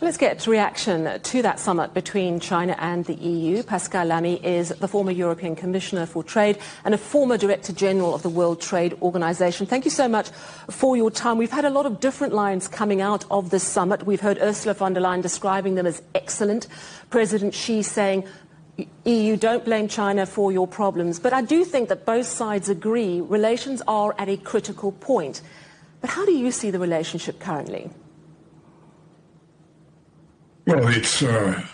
Let's get reaction to that summit between China and the EU. Pascal Lamy is the former European Commissioner for Trade and a former Director General of the World Trade Organization. Thank you so much for your time. We've had a lot of different lines coming out of this summit. We've heard Ursula von der Leyen describing them as excellent. President Xi saying, EU, don't blame China for your problems. But I do think that both sides agree relations are at a critical point. But how do you see the relationship currently? Well, it's a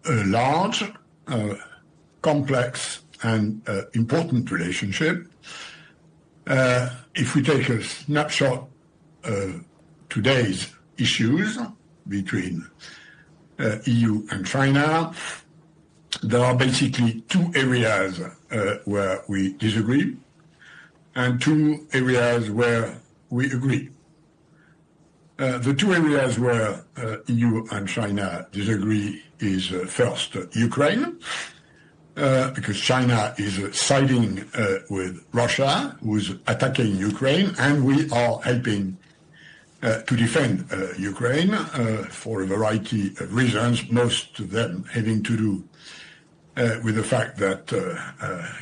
large, complex and important relationship. If we take a snapshot of today's issues between EU and China, there are basically two areas where we disagree and two areas where we agree. The two areas where EU and China disagree is first Ukraine, because China is siding with Russia, who's attacking Ukraine, and we are helping to defend Ukraine for a variety of reasons, most of them having to do with the fact that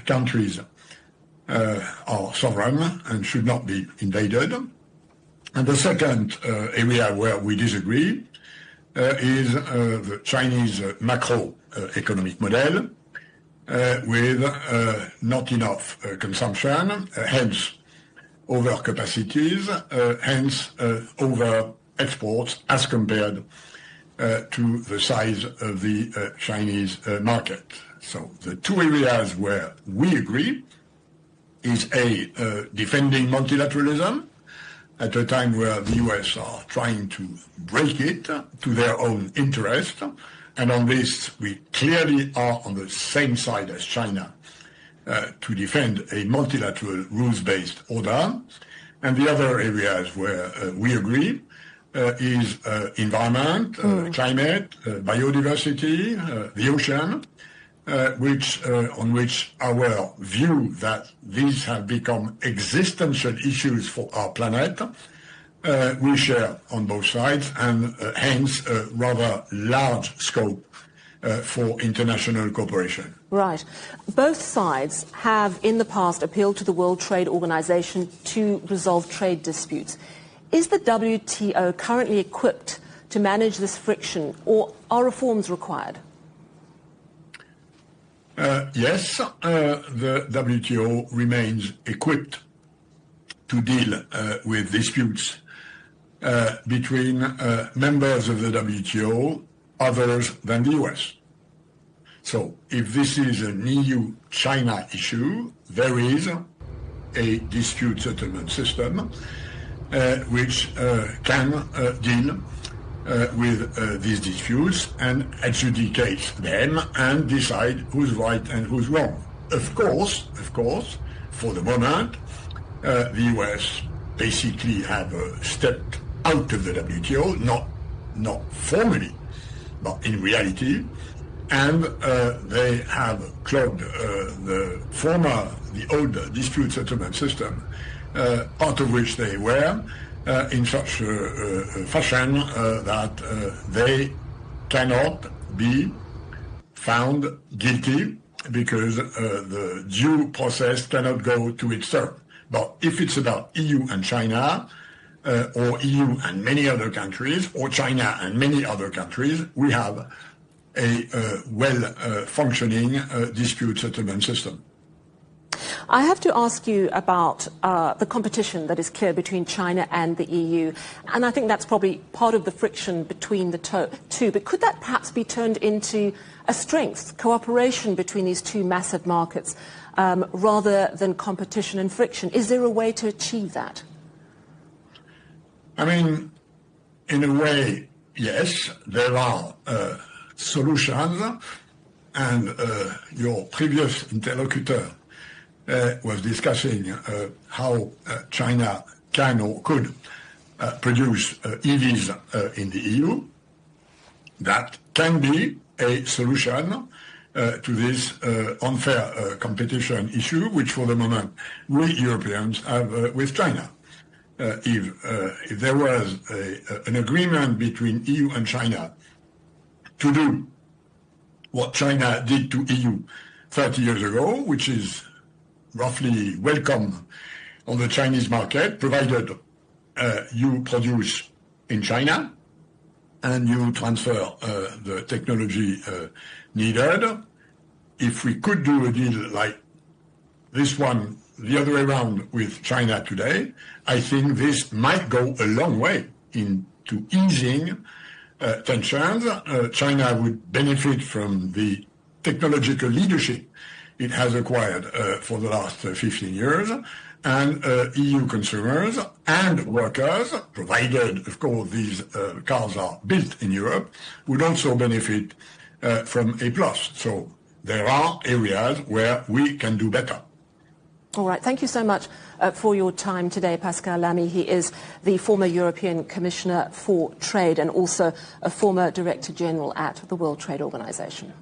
countries are sovereign and should not be invaded. And the second area where we disagree is the Chinese macroeconomic model with not enough consumption, hence overcapacities, hence over exports as compared to the size of the Chinese market. So the two areas where we agree is defending multilateralism at a time where the US are trying to break it to their own interest. And on this, we clearly are on the same side as China to defend a multilateral rules-based order. And the other areas where we agree is environment, climate, biodiversity, the ocean, on which our view that these have become existential issues for our planet, we share on both sides, and hence a rather large scope for international cooperation. Right. Both sides have in the past appealed to the World Trade Organization to resolve trade disputes. Is the WTO currently equipped to manage this friction, or are reforms required? Yes, the WTO remains equipped to deal with disputes between members of the WTO, others than the US. So if this is an EU-China issue, there is a dispute settlement system which can deal with these disputes and adjudicate them and decide who's right and who's wrong. Of course, for the moment, the US basically have stepped out of the WTO, not formally, but in reality, and they have clogged the old dispute settlement system, part of which they were, in such a fashion that they cannot be found guilty because the due process cannot go to its term. But if it's about EU and China, or EU and many other countries, or China and many other countries, we have a well-functioning dispute settlement system. I have to ask you about the competition that is clear between China and the EU, and I think that's probably part of the friction between the two. But could that perhaps be turned into a strength, cooperation between these two massive markets, rather than competition and friction? Is there a way to achieve that? I mean, in a way, yes, there are solutions, and your previous interlocutor was discussing how China can or could produce EVs in the EU. That can be a solution to this unfair competition issue, which for the moment we Europeans have with China. if there was an agreement between EU and China to do what China did to EU 30 years ago, which is roughly welcome on the Chinese market, provided you produce in China and you transfer the technology needed. If we could do a deal like this one the other way around with China today, I think this might go a long way into easing tensions. China would benefit from the technological leadership it has acquired for the last 15 years, and EU consumers and workers, provided, of course, these cars are built in Europe, would also benefit from a plus. So there are areas where we can do better. All right. Thank you so much for your time today, Pascal Lamy. He is the former European Commissioner for Trade and also a former Director General at the World Trade Organization.